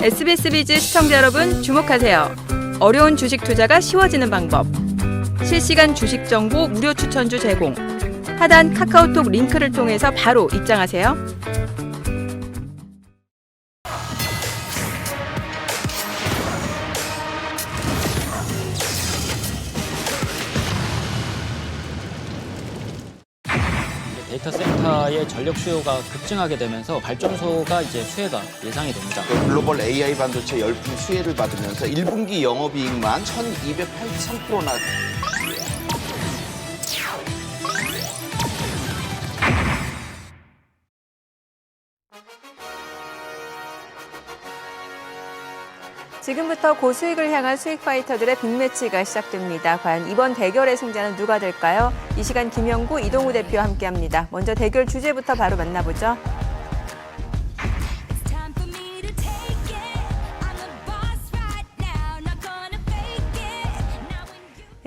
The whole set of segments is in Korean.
SBS 비즈 시청자 여러분 주목하세요. 어려운 주식 투자가 쉬워지는 방법. 실시간 주식 정보 무료 추천주 제공. 하단 카카오톡 링크를 통해서 바로 입장하세요. 데이터 센터의 전력 수요가 급증하게 되면서 발전소가 이제 수혜가 예상이 됩니다. 글로벌 AI 반도체 열풍 수혜를 받으면서 1분기 영업이익만 1283%나 지금부터 고수익을 향한 수익 파이터들의 빅매치가 시작됩니다. 과연 이번 대결의 승자는 누가 될까요? 이 시간 김영구, 이동우 대표와 함께합니다. 먼저 대결 주제부터 바로 만나보죠.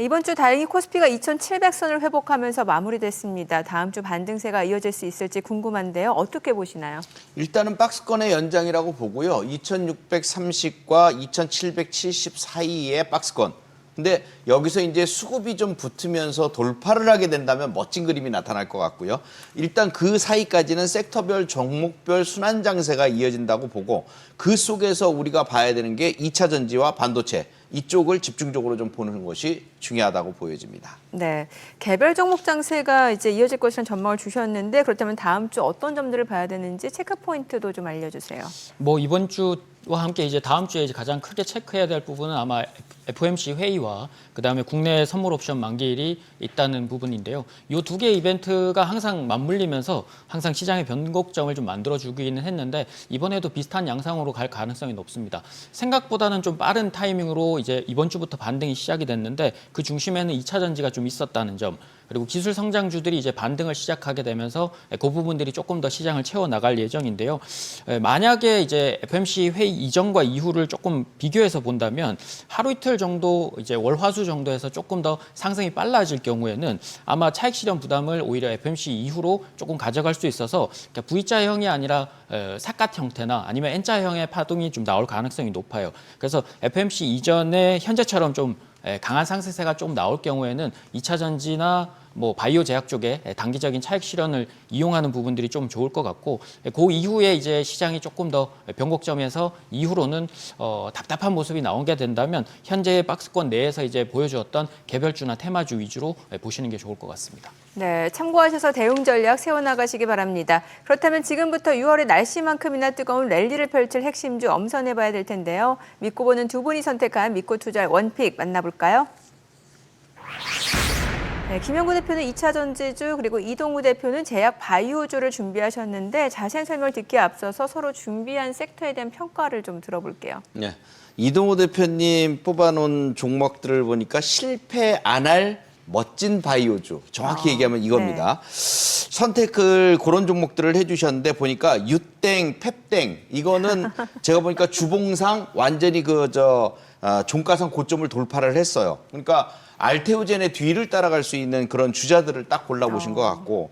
이번 주 다행히 코스피가 2,700선을 회복하면서 마무리됐습니다. 다음 주 반등세가 이어질 수 있을지 궁금한데요. 어떻게 보시나요? 일단은 박스권의 연장이라고 보고요. 2,630과 2,770 사이의 박스권. 근데 여기서 이제 수급이 좀 붙으면서 돌파를 하게 된다면 멋진 그림이 나타날 것 같고요. 일단 그 사이까지는 섹터별, 종목별 순환 장세가 이어진다고 보고 그 속에서 우리가 봐야 되는 게 2차 전지와 반도체 이쪽을 집중적으로 좀 보는 것이 중요하다고 보여집니다. 네, 개별 종목 장세가 이제 이어질 것이라는 전망을 주셨는데 그렇다면 다음 주 어떤 점들을 봐야 되는지 체크 포인트도 좀 알려주세요. 뭐 이번 주와 함께 이제 다음 주에 이제 가장 크게 체크해야 될 부분은 아마 FOMC 회의와 그다음에 국내 선물 옵션 만기일이 있다는 부분인데요. 이 두 개의 이벤트가 항상 맞물리면서 항상 시장의 변곡점을 좀 만들어주기는 했는데 이번에도 비슷한 양상으로 갈 가능성이 높습니다. 생각보다는 좀 빠른 타이밍으로 이제 이번 주부터 반등이 시작이 됐는데 그 중심에는 2차 전지가 좀 있었다는 점, 그리고 기술 성장주들이 이제 반등을 시작하게 되면서 그 부분들이 조금 더 시장을 채워 나갈 예정인데요. 만약에 이제 FOMC 회의 이전과 이후를 조금 비교해서 본다면 하루 이틀 정도 이제 월화수 정도에서 조금 더 상승이 빨라질 경우에는 아마 차익 실현 부담을 오히려 FOMC 이후로 조금 가져갈 수 있어서 V자형이 아니라 삿갓 형태나 아니면 N자형의 파동이 좀 나올 가능성이 높아요. 그래서 FOMC 이전에 현재처럼 좀 강한 상승세가 좀 나올 경우에는 2차 전지나 뭐 바이오 제약 쪽에 단기적인 차익 실현을 이용하는 부분들이 좀 좋을 것 같고 그 이후에 이제 시장이 조금 더 변곡점에서 이후로는 답답한 모습이 나오게 된다면 현재의 박스권 내에서 이제 보여주었던 개별주나 테마주 위주로 보시는 게 좋을 것 같습니다. 네, 참고하셔서 대응 전략 세워나가시기 바랍니다. 그렇다면 지금부터 6월의 날씨만큼이나 뜨거운 랠리를 펼칠 핵심주 엄선해봐야 될 텐데요. 믿고 보는 두 분이 선택한 믿고 투자할 원픽 만나볼까요? 네, 김영구 대표는 2차 전지주 그리고 이동우 대표는 제약 바이오주를 준비하셨는데 자세한 설명을 듣기에 앞서서 서로 준비한 섹터에 대한 평가를 좀 들어볼게요. 네, 이동호 대표님 뽑아놓은 종목들을 보니까 실패 안 할 멋진 바이오주, 정확히 얘기하면 이겁니다. 네. 선택을 그런 종목들을 해주셨는데 보니까 유땡, 펩땡 이거는 제가 보니까 주봉상 완전히 종가상 고점을 돌파를 했어요. 그러니까 알테오젠의 뒤를 따라갈 수 있는 그런 주자들을 딱 골라보신 것 같고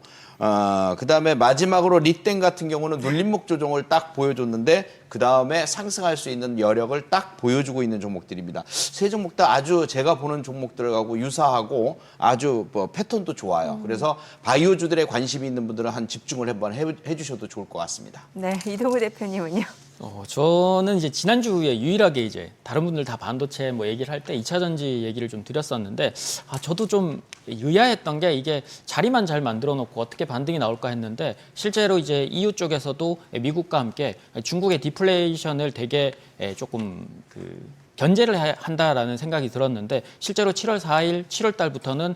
그다음에 마지막으로 리땡 같은 경우는 눌림목 조정을 딱 보여줬는데 그다음에 상승할 수 있는 여력을 딱 보여주고 있는 종목들입니다. 세 종목 다 아주 제가 보는 종목들하고 유사하고 아주 패턴도 좋아요. 그래서 바이오주들에 관심이 있는 분들은 한 집중을 한번 해주셔도 좋을 것 같습니다. 네, 이동우 대표님은요? 저는 이제 지난주에 유일하게 이제 다른 분들 다 반도체 뭐 얘기를 할 때 2차 전지 얘기를 좀 드렸었는데 저도 좀 의아했던 게 이게 자리만 잘 만들어 놓고 어떻게 반등이 나올까 했는데 실제로 이제 EU 쪽에서도 미국과 함께 중국의 디플레이션을 되게 조금 견제를 한다라는 생각이 들었는데 실제로 7월 4일, 7월 달부터는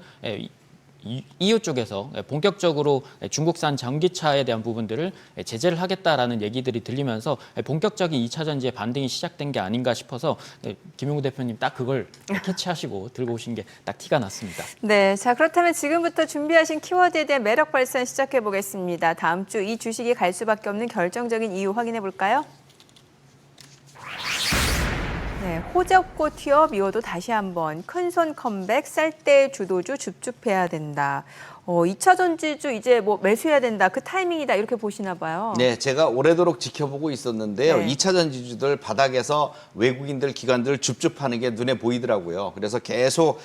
EU 쪽에서 본격적으로 중국산 전기차에 대한 부분들을 제재를 하겠다라는 얘기들이 들리면서 본격적인 2차 전지의 반등이 시작된 게 아닌가 싶어서 김용구 대표님 딱 그걸 캐치하시고 들고 오신 게 딱 티가 났습니다. 네, 자 그렇다면 지금부터 준비하신 키워드에 대한 매력 발산 시작해 보겠습니다. 다음 주 이 주식이 갈 수밖에 없는 결정적인 이유 확인해 볼까요? 네, 호접고 튀어 미워도 다시 한번 큰손 컴백, 쌀때 주도주 줍줍해야 된다. 2차 전지주 이제 뭐 매수해야 된다. 그 타이밍이다. 이렇게 보시나 봐요. 네, 제가 오래도록 지켜보고 있었는데요. 네. 2차 전지주들 바닥에서 외국인들, 기관들 줍줍하는 게 눈에 보이더라고요. 그래서 계속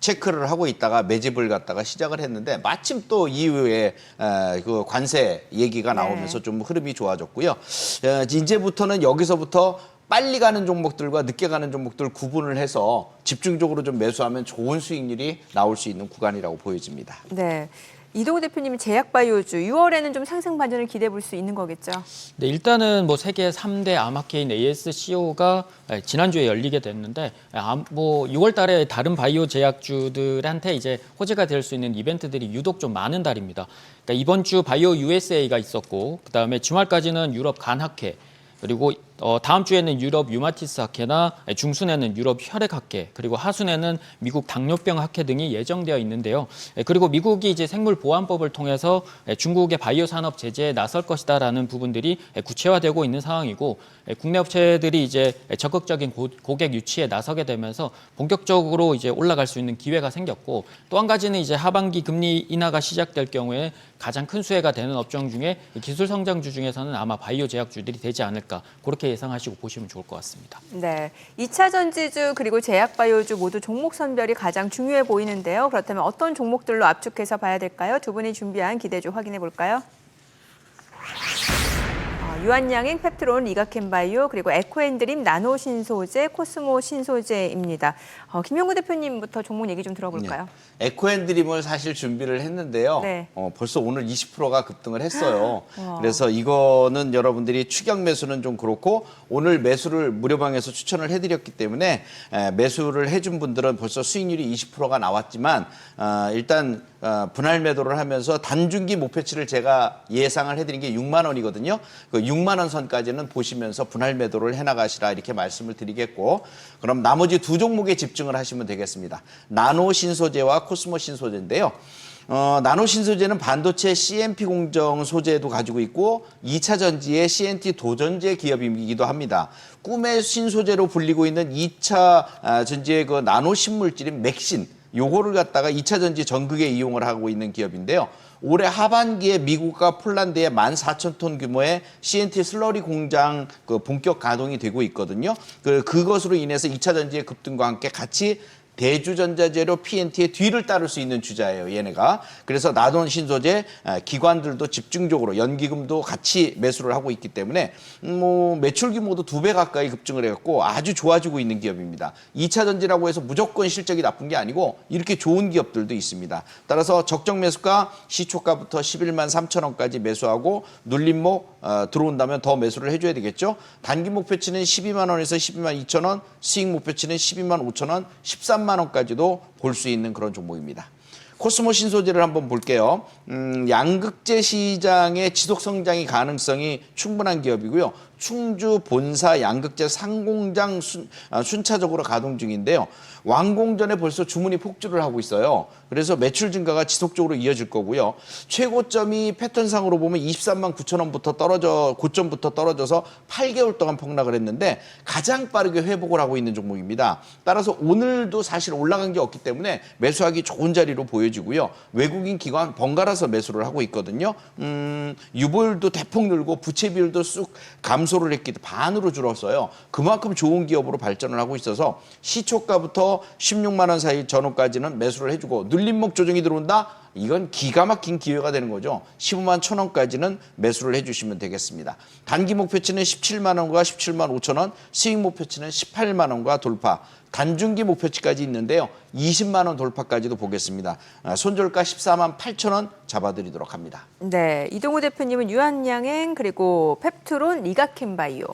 체크를 하고 있다가 매집을 갖다가 시작을 했는데 마침 또 이후에 그 관세 얘기가 나오면서 네. 좀 흐름이 좋아졌고요. 이제부터는 여기서부터 빨리 가는 종목들과 늦게 가는 종목들 구분을 해서 집중적으로 좀 매수하면 좋은 수익률이 나올 수 있는 구간이라고 보여집니다. 네. 이동우 대표님 제약바이오주 6월에는 좀 상승 반전을 기대해 볼 수 있는 거겠죠? 네, 일단은 뭐 세계 3대 암학회인 ASCO가 지난주에 열리게 됐는데 뭐 6월 달에 다른 바이오 제약주들한테 이제 호재가 될 수 있는 이벤트들이 유독 좀 많은 달입니다. 그러니까 이번 주 바이오 USA가 있었고 그다음에 주말까지는 유럽 간학회 그리고 다음 주에는 유럽 유마티스 학회나 중순에는 유럽 혈액 학회 그리고 하순에는 미국 당뇨병 학회 등이 예정되어 있는데요. 그리고 미국이 이제 생물보안법을 통해서 중국의 바이오 산업 제재에 나설 것이다라는 부분들이 구체화되고 있는 상황이고 국내 업체들이 이제 적극적인 고객 유치에 나서게 되면서 본격적으로 이제 올라갈 수 있는 기회가 생겼고 또 한 가지는 이제 하반기 금리 인하가 시작될 경우에 가장 큰 수혜가 되는 업종 중에 기술 성장주 중에서는 아마 바이오 제약주들이 되지 않을까 그렇게 예상하시고 보시면 좋을 것 같습니다. 네, 2차 전지주 그리고 제약바이오주 모두 종목 선별이 가장 중요해 보이는데요. 그렇다면 어떤 종목들로 압축해서 봐야 될까요? 두 분이 준비한 기대주 확인해 볼까요? 유한양행, 펩트론, 이가캠바이오, 그리고 에코엔드림, 나노신소재, 코스모 신소재입니다. 김용구 대표님부터 종목 얘기 좀 들어볼까요? 네. 에코앤드림을 사실 준비를 했는데요. 네. 벌써 오늘 20%가 급등을 했어요. 그래서 이거는 여러분들이 추격 매수는 좀 그렇고 오늘 매수를 무료방에서 추천을 해드렸기 때문에 매수를 해준 분들은 벌써 수익률이 20%가 나왔지만 일단 분할 매도를 하면서 단중기 목표치를 제가 예상을 해드린 게 6만 원이거든요. 그 6만 원 선까지는 보시면서 분할 매도를 해나가시라 이렇게 말씀을 드리겠고 그럼 나머지 두 종목에 집중을 하시면 되겠습니다. 나노 신소재와 코스모 신소재인데요. 나노 신소재는 반도체 CMP 공정 소재도 가지고 있고 2차 전지의 CNT 도전제 기업이기도 합니다. 꿈의 신소재로 불리고 있는 2차 전지의 그 나노 신물질인 맥신 요거를 갖다가 2차 전지 전극에 이용을 하고 있는 기업인데요. 올해 하반기에 미국과 폴란드에 14,000톤 규모의 CNT 슬러리 공장 그 본격 가동이 되고 있거든요. 그것으로 인해서 2차 전지의 급등과 함께 같이 대주전자재료 PNT의 뒤를 따를 수 있는 주자예요, 얘네가. 그래서 나노 신소재 기관들도 집중적으로 연기금도 같이 매수를 하고 있기 때문에 뭐 매출 규모도 2배 가까이 급증을 해갖고 아주 좋아지고 있는 기업입니다. 2차 전지라고 해서 무조건 실적이 나쁜 게 아니고 이렇게 좋은 기업들도 있습니다. 따라서 적정 매수가 시초가부터 11만 3천 원까지 매수하고 눌림목 들어온다면 더 매수를 해줘야 되겠죠. 단기 목표치는 12만 원에서 12만 2천 원, 수익 목표치는 12만 5천 원, 13만 원까지도 볼 수 있는 그런 종목입니다. 코스모 신소재를 한번 볼게요. 양극재 시장의 지속 성장이 가능성이 충분한 기업이고요. 충주 본사 양극재 상공장 순차적으로 가동 중인데요. 완공 전에 벌써 주문이 폭주를 하고 있어요. 그래서 매출 증가가 지속적으로 이어질 거고요. 최고점이 패턴상으로 보면 23만 9천 원부터 고점부터 떨어져서 8개월 동안 폭락을 했는데 가장 빠르게 회복을 하고 있는 종목입니다. 따라서 오늘도 사실 올라간 게 없기 때문에 매수하기 좋은 자리로 보여지고요. 외국인 기관 번갈아서 매수를 하고 있거든요. 유보율도 대폭 늘고 부채 비율도 쑥 감소를 했기 때문에 반으로 줄었어요. 그만큼 좋은 기업으로 발전을 하고 있어서 시초가부터 16만 원 사이 전후까지는 매수를 해주고 눌림목 조정이 들어온다? 이건 기가 막힌 기회가 되는 거죠. 15만 1천 원까지는 매수를 해주시면 되겠습니다. 단기 목표치는 17만 원과 17만 5천 원, 수익 목표치는 18만 원과 돌파. 단중기 목표치까지 있는데요. 20만 원 돌파까지도 보겠습니다. 손절가 14만 8천 원 잡아드리도록 합니다. 네, 이동우 대표님은 유한양행 그리고 펩트론, 이가캠바이오.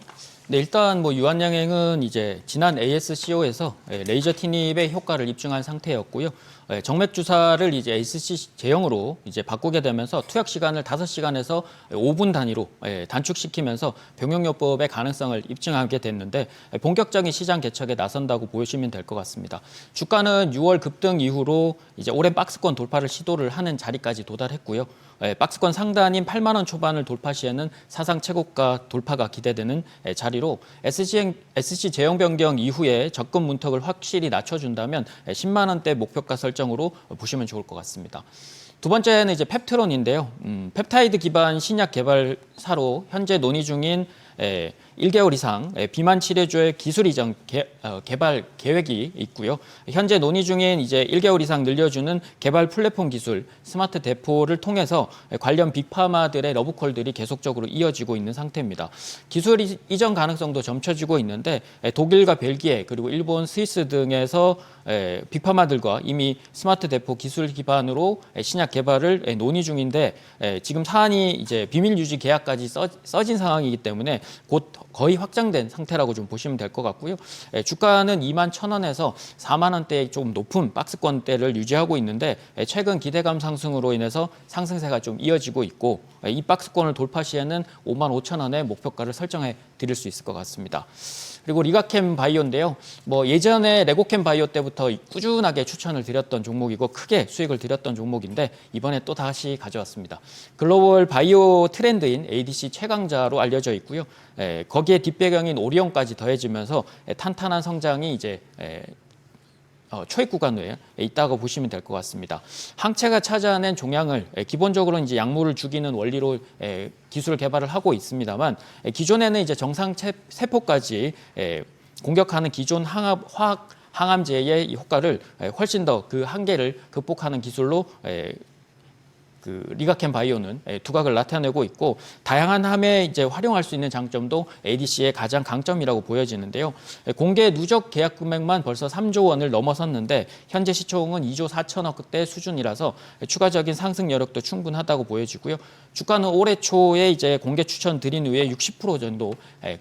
네, 일단 뭐 유한양행은 이제 지난 ASCO에서 레이저 티닙의 효과를 입증한 상태였고요. 정맥 주사를 이제 SC 제형으로 이제 바꾸게 되면서 투약 시간을 5시간에서 5분 단위로 단축시키면서 병용요법의 가능성을 입증하게 됐는데 본격적인 시장 개척에 나선다고 보시면 될 것 같습니다. 주가는 6월 급등 이후로 이제 오랜 박스권 돌파를 시도를 하는 자리까지 도달했고요. 박스권 상단인 8만 원 초반을 돌파 시에는 사상 최고가 돌파가 기대되는 자리로 SC 제형 변경 이후에 접근 문턱을 확실히 낮춰준다면 10만 원대 목표가 설정으로 보시면 좋을 것 같습니다. 두 번째는 이제 펩트론인데요. 펩타이드 기반 신약 개발사로 현재 논의 중인 1개월 이상 비만 치료제의 기술 이전 개발 계획이 있고요. 현재 논의 중인 이제 1개월 이상 늘려주는 개발 플랫폼 기술 스마트 대포를 통해서 관련 빅파마들의 러브콜들이 계속적으로 이어지고 있는 상태입니다. 기술 이전 가능성도 점쳐지고 있는데 독일과 벨기에 그리고 일본, 스위스 등에서 빅파마들과 이미 스마트 대포 기술 기반으로 신약 개발을 논의 중인데 지금 사안이 이제 비밀 유지 계약까지 써진 상황이기 때문에 곧 거의 확정된 상태라고 좀 보시면 될 것 같고요. 주가는 21,000원에서 4만 원대의 조금 높은 박스권대를 유지하고 있는데 최근 기대감 상승으로 인해서 상승세가 좀 이어지고 있고 이 박스권을 돌파 시에는 55,000원의 목표가를 설정해 드릴 수 있을 것 같습니다. 그리고 리가캠 바이오인데요. 예전에 레고캠 바이오 때부터 꾸준하게 추천을 드렸던 종목이고 크게 수익을 드렸던 종목인데 이번에 또 다시 가져왔습니다. 글로벌 바이오 트렌드인 ADC 최강자로 알려져 있고요. 거기에 뒷배경인 오리온까지 더해지면서 탄탄한 성장이 이제 초입 구간에 있다고 보시면 될 것 같습니다. 항체가 찾아낸 종양을 기본적으로 이제 약물을 죽이는 원리로 기술 개발을 하고 있습니다만 기존에는 이제 정상 세포까지 공격하는 기존 화학 항암제의 효과를 훨씬 더 그 한계를 극복하는 기술로 그 리가캠 바이오는 두각을 나타내고 있고 다양한 함에 이제 활용할 수 있는 장점도 ADC의 가장 강점이라고 보여지는데요. 공개 누적 계약 금액만 벌써 3조 원을 넘어섰는데 현재 시총은 2조 4천억대 수준이라서 추가적인 상승 여력도 충분하다고 보여지고요. 주가는 올해 초에 이제 공개 추천 드린 후에 60% 정도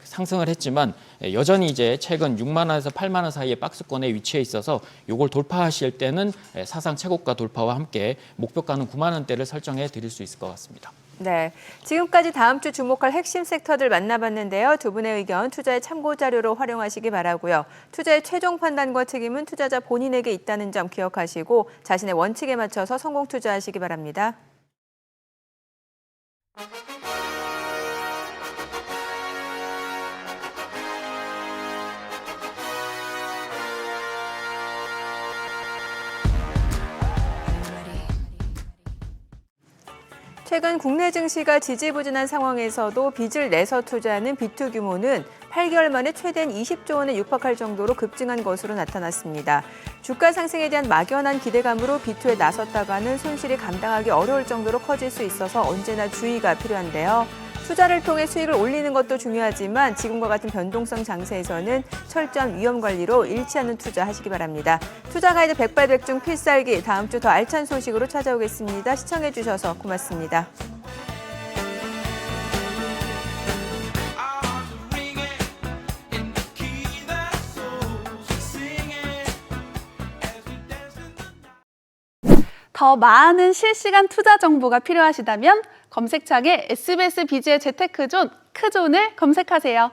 상승을 했지만 여전히 이제 최근 6만 원에서 8만 원 사이의 박스권에 위치해 있어서 이걸 돌파하실 때는 사상 최고가 돌파와 함께 목표가는 9만 원대를 설정해 드릴 수 있을 것 같습니다. 네, 지금까지 다음 주 주목할 핵심 섹터들 만나봤는데요. 두 분의 의견 투자의 참고 자료로 활용하시기 바라고요. 투자의 최종 판단과 책임은 투자자 본인에게 있다는 점 기억하시고 자신의 원칙에 맞춰서 성공 투자하시기 바랍니다. 최근 국내 증시가 지지부진한 상황에서도 빚을 내서 투자하는 비투 규모는 8개월 만에 최대한 20조 원에 육박할 정도로 급증한 것으로 나타났습니다. 주가 상승에 대한 막연한 기대감으로 비투에 나섰다가는 손실이 감당하기 어려울 정도로 커질 수 있어서 언제나 주의가 필요한데요. 투자를 통해 수익을 올리는 것도 중요하지만 지금과 같은 변동성 장세에서는 철저한 위험 관리로 잃지 않는 투자하시기 바랍니다. 투자 가이드 백발백중 필살기 다음 주 더 알찬 소식으로 찾아오겠습니다. 시청해 주셔서 고맙습니다. 더 많은 실시간 투자 정보가 필요하시다면 검색창에 SBS 비즈의 재테크존 크존을 검색하세요.